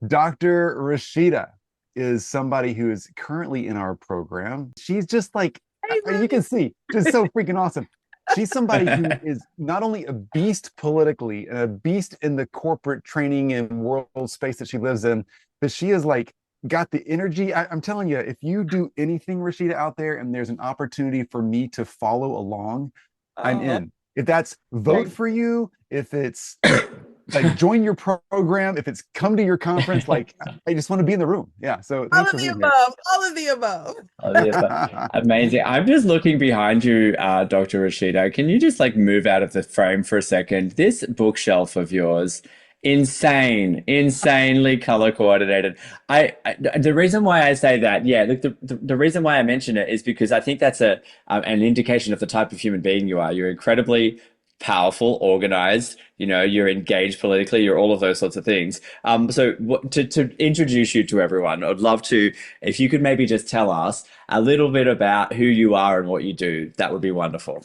Dr. Rashidah is somebody who is currently in our program. She's just like, Hey, you buddy. can see, just so freaking awesome. She's somebody who is not only a beast politically and a beast in the corporate training and world space that she lives in, but she is like got the energy. I'm telling you, if you do anything, Rashida, out there, and there's an opportunity for me to follow along, I'm Oh, in. If that's vote great. for you, if it's like join your program, if it's come to your conference, like I just want to be in the room. Yeah. So All thanks of for the being here. above. All of the above. Oh, yeah, amazing. I'm just looking behind you, Dr. Rashido. Can you just like move out of the frame for a second? This bookshelf of yours, insanely color coordinated. The reason why I say that, yeah, look, the reason why I mention it is because I think that's an indication of the type of human being you are. You're incredibly powerful, organized, you're engaged politically, you're all of those sorts of things. So to introduce you to everyone, I'd love to, if you could maybe just tell us a little bit about who you are and what you do, that would be wonderful.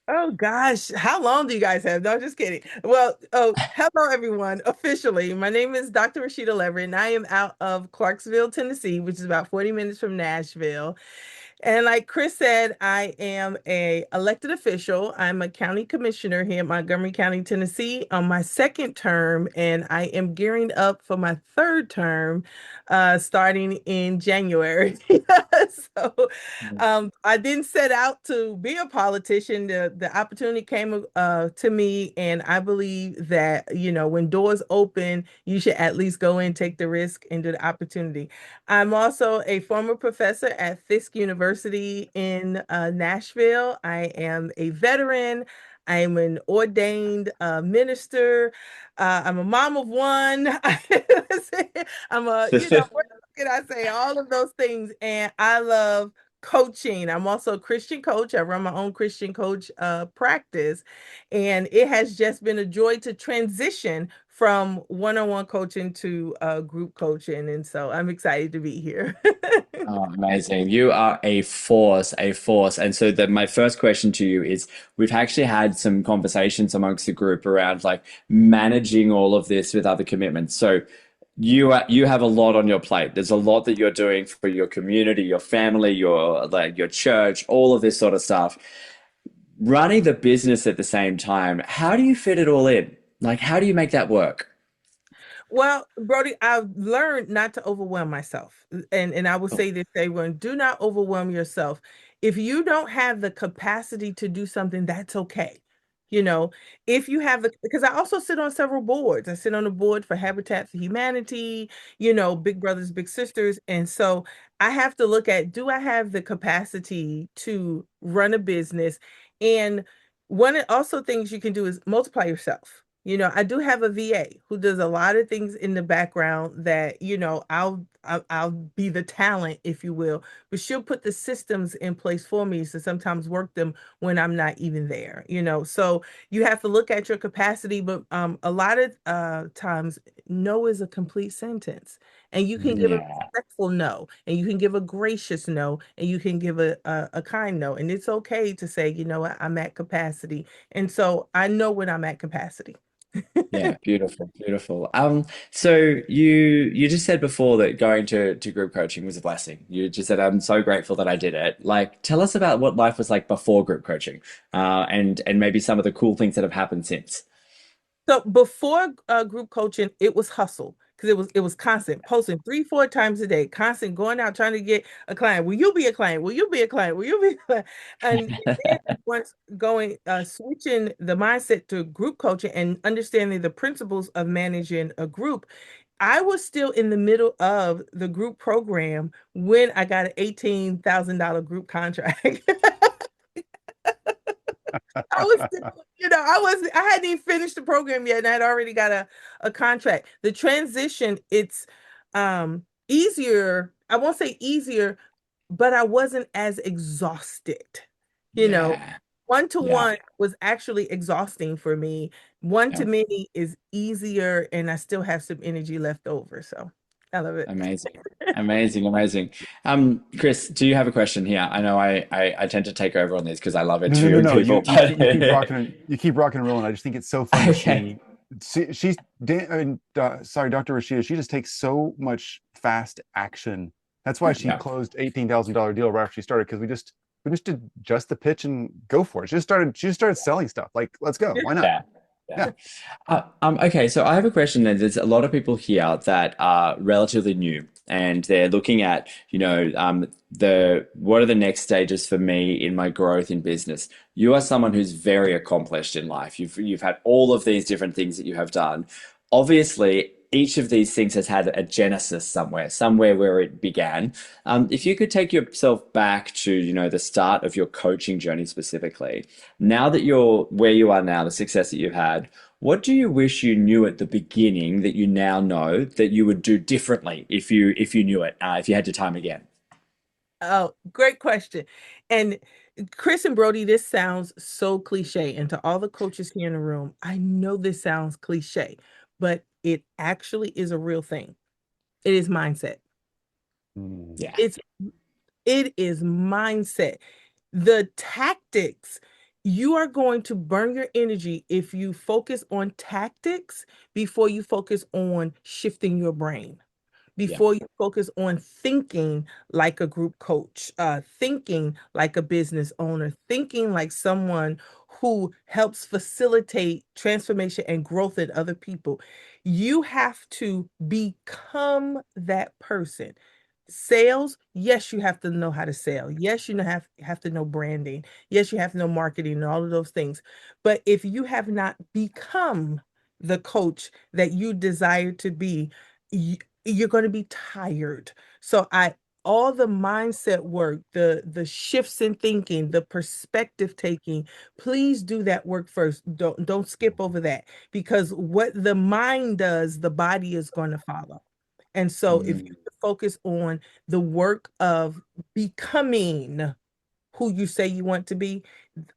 Oh gosh, how long do you guys have? No, just kidding. Well, hello everyone. Officially, my name is Dr. Rashidah Leverett, and I am out of Clarksville, Tennessee, which is about 40 minutes from Nashville. And like Chris said, I am a elected official. I'm a county commissioner here in Montgomery County, Tennessee, on my second term, and I am gearing up for my third term, starting in January. So, I didn't set out to be a politician. The opportunity came to me, and I believe that when doors open, you should at least go in, take the risk, and do the opportunity. I'm also a former professor at Fisk University in Nashville. I am a veteran. I'm an ordained minister. I'm a mom of one. I'm what can I say? All of those things. And I love coaching. I'm also a Christian coach. I run my own Christian coach practice. And it has just been a joy to transition from one-on-one coaching to group coaching. And so I'm excited to be here. Oh, amazing. You are a force, a force. And so my first question to you is we've actually had some conversations amongst the group around like managing all of this with other commitments. So you have a lot on your plate. There's a lot that you're doing for your community, your family, your church, all of this sort of stuff. Running the business at the same time, how do you fit it all in? Like, how do you make that work? Well, Brody, I've learned not to overwhelm myself. And I will Oh, say this, everyone, do not overwhelm yourself. If you don't have the capacity to do something, that's okay. You know, if you have because I also sit on several boards. I sit on the board for Habitat for Humanity, Big Brothers, Big Sisters. And so I have to look at, do I have the capacity to run a business? And one of also things you can do is multiply yourself. I do have a VA who does a lot of things in the background that, I'll be the talent, if you will, but she'll put the systems in place for me to sometimes work them when I'm not even there. So you have to look at your capacity, but a lot of times no is a complete sentence. And you can give a yeah. respectful no, and you can give a gracious no, and you can give a kind no. And it's okay to say, you know what, I'm at capacity. And so I know when I'm at capacity. Yeah, beautiful, beautiful. So you just said before that going to group coaching was a blessing. You just said, I'm so grateful that I did it. Like, tell us about what life was like before group coaching, and maybe some of the cool things that have happened since. So before group coaching, it was hustle because it was constant posting 3, 4 times a day, constant going out trying to get a client. Will you be a client? Will you be a client? Will you be a client? And then once going switching the mindset to group coaching and understanding the principles of managing a group, I was still in the middle of the group program when I got an $18,000 group contract. I was still, I hadn't even finished the program yet, and I'd already got a contract. The transition, it's easier. I won't say easier, but I wasn't as exhausted. You know, Yeah, one to yeah, one was actually exhausting for me. One yeah. to many is easier, and I still have some energy left over. So I love it. Amazing, amazing, amazing. Chris, do you have a question here? I know I tend to take over on these because I love No, no, no, interviewing no. people, You but keep rocking and rolling. I just think it's so fun to okay. see Sorry, Dr. Rashidah, she just takes so much fast action. That's why she Yeah. closed $18,000 deal right after she started, because we just did just the pitch and go for it. She just started selling stuff. Like, let's go. Why not? Yeah. Yeah. Yeah. Okay, so I have a question then. There's a lot of people here that are relatively new and they're looking at, the what are the next stages for me in my growth in business? You are someone who's very accomplished in life. You've had all of these different things that you have done. Obviously, each of these things has had a genesis somewhere where it began. If you could take yourself back to, the start of your coaching journey specifically, now that you're where you are now, the success that you've had, what do you wish you knew at the beginning that you now know that you would do differently if you knew it, if you had your time again? Oh, great question. And Chris and Brody, this sounds so cliche. And to all the coaches here in the room, I know this sounds cliche, but it actually is a real thing. It is mindset. Mm. Yeah, It's it is mindset. The tactics, you are going to burn your energy if you focus on tactics before you focus on shifting your brain, yeah, before you focus on thinking like a group coach, thinking like a business owner, thinking like someone who helps facilitate transformation and growth in other people. You have to become that person. Sales, yes, you have to know how to sell. Yes, have to know branding. Yes, you have to know marketing and all of those things. But if you have not become the coach that you desire to be, you're going to be tired. So I all the mindset work, the shifts in thinking, the perspective taking, please do that work first. Don't skip over that, because what the mind does, the body is going to follow. And so if you mm, focus on the work of becoming who you say you want to be,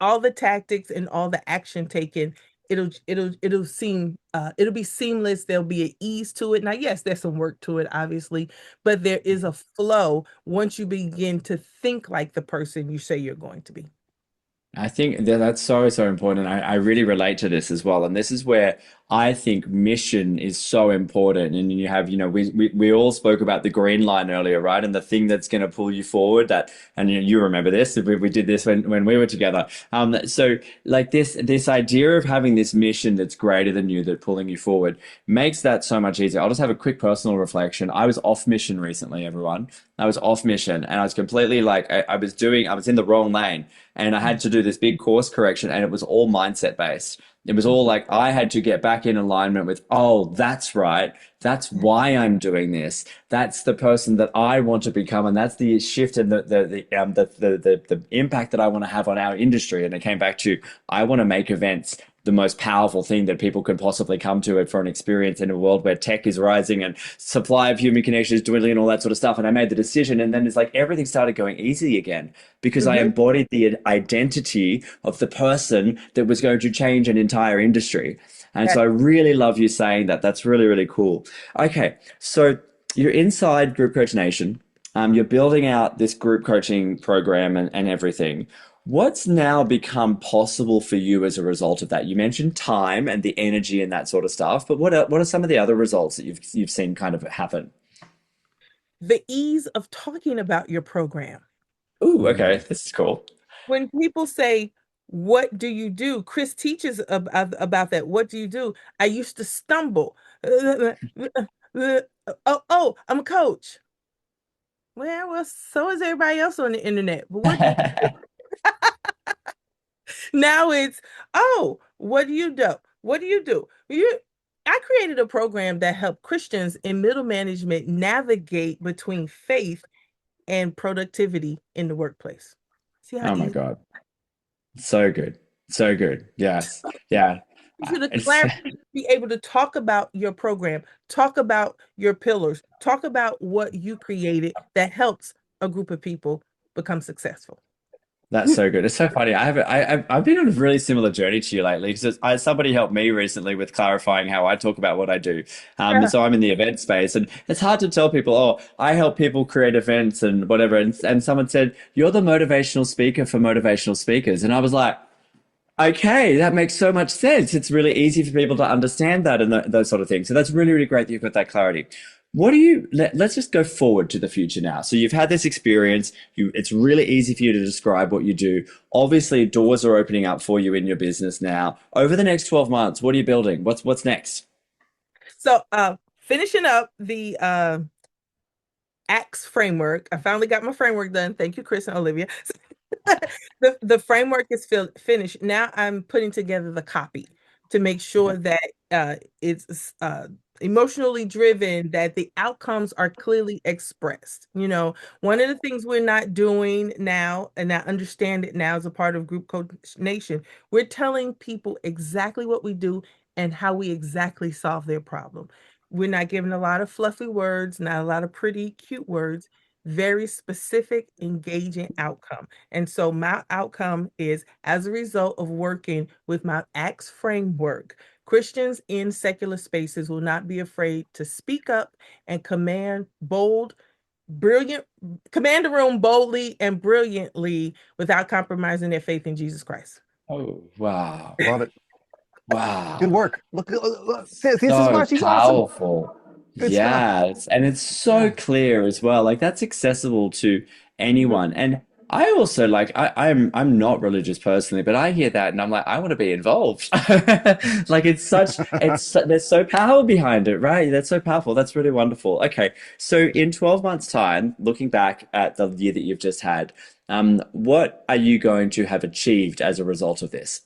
all the tactics and all the action taken, it'll be seamless. There'll be an ease to it. Now, yes, there's some work to it, obviously, but there is a flow once you begin to think like the person you say you're going to be. I think that's so, so important. I really relate to this as well. And this is where I think mission is so important. And you have, we all spoke about the green line earlier, right? And the thing that's going to pull you forward that, and you remember this, we did this when we were together. So like this idea of having this mission that's greater than you, that pulling you forward makes that so much easier. I'll just have a quick personal reflection. I was off mission recently, everyone. I was off mission and I was completely like, I was in the wrong lane and I had to do this big course correction and it was all mindset based. It was all like I had to get back in alignment with, oh, that's right. That's why I'm doing this. That's the person that I want to become, and that's the shift and the impact that I want to have on our industry. And it came back to I want to make events the most powerful thing that people can possibly come to it for an experience in a world where tech is rising and supply of human connection is dwindling and all that sort of stuff. And I made the decision, and then it's like everything started going easy again because I Mhm. embodied the identity of the person that was going to change an entire industry. And so I really love you saying that. That's really, really cool. Okay, so you're inside Group Coach Nation. You're building out this group coaching program and everything. What's now become possible for you as a result of that? You mentioned time and the energy and that sort of stuff, but what are some of the other results that you've seen kind of happen? The ease of talking about your program. Ooh, okay, Mm. this is cool. When people say, "What do you do?" Chris teaches about that. What do you do? I used to stumble. Oh, I'm a coach. Well, so is everybody else on the internet. But what do you now it's, oh, what do you do? What do you do? I created a program that helped Christians in middle management navigate between faith and productivity in the workplace. See how Oh my easy? God. So good. So good. Yes. Yeah. You the It's clarity to be able to talk about your program, talk about your pillars, talk about what you created that helps a group of people become successful. That's so good. It's so funny. I've been on a really similar journey to you lately because somebody helped me recently with clarifying how I talk about what I do. Yeah. So I'm in the event space, and it's hard to tell people, oh, I help people create events and whatever. And someone said, you're the motivational speaker for motivational speakers, and I was like, Okay, that makes so much sense. It's really easy for people to understand that and those sort of things. So that's really, really great that you've got that clarity. What do you, let's just go forward to the future now. So you've had this experience. It's really easy for you to describe what you do. Obviously, doors are opening up for you in your business now. Over the next 12 months, what are you building? What's next? So, finishing up the ACTS framework. I finally got my framework done. Thank you, Chris and Olivia. The framework is finished. Now I'm putting together the copy to make sure that it's emotionally driven, that the outcomes are clearly expressed. You know, one of the things we're not doing now, and I understand it now as a part of Group Coach Nation, we're telling people exactly what we do and how we exactly solve their problem. We're not giving a lot of fluffy words, not a lot of pretty, cute words, very specific, engaging outcome. And so my outcome is, as a result of working with my ACTS framework, Christians in secular spaces will not be afraid to speak up and command the room boldly and brilliantly without compromising their faith in Jesus Christ. Oh, wow. Love it. Good Wow. work. Look, see, this is So why she's awesome. powerful. Good stuff. Yes. And it's so Yeah. clear as well. Like that's accessible to anyone. And I also like I'm not religious personally, but I hear that and I'm like, I want to be involved. Like there's so power behind it, right? That's so powerful. That's really wonderful. Okay. So in 12 months' time, looking back at the year that you've just had, what are you going to have achieved as a result of this?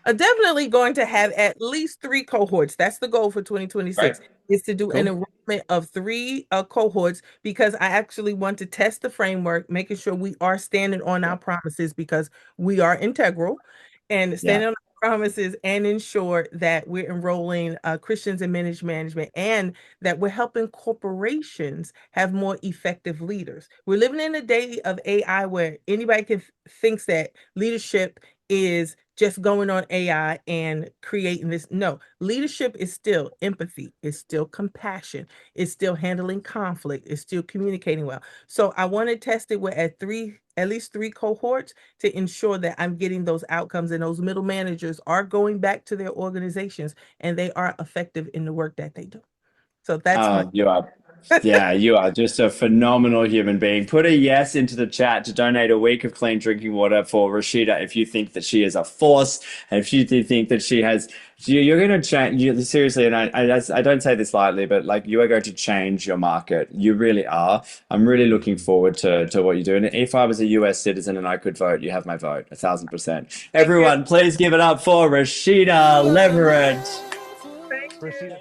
Definitely going to have at least 3 cohorts. That's the goal for Right. 2026, is to do an Cool. enrollment of 3 cohorts, because I actually want to test the framework, making sure we are standing on Yeah. our promises, because we are integral, and Yeah. standing on our promises and ensure that we're enrolling Christians in management, and that we're helping corporations have more effective leaders. We're living in a day of AI where anybody can thinks that leadership is just going on AI and creating this. No, leadership is still empathy, it's still compassion, it's still handling conflict, it's still communicating well. So I want to test it with at least 3 cohorts to ensure that I'm getting those outcomes, and those middle managers are going back to their organizations and they are effective in the work that they do. So that's my You are, yeah, you are just a phenomenal human being. Put a yes into the chat to donate a week of clean drinking water for Rashida if you think that she is a force, and if you do think that she has, you're going to change. Seriously, and I don't say this lightly, but like you are going to change your market. You really are. I'm really looking forward to what you do. And if I was a US citizen and I could vote, you have my vote, 1,000%. thank you. Everyone, please give it up for Rashida Leverett. Thank you. Rashida.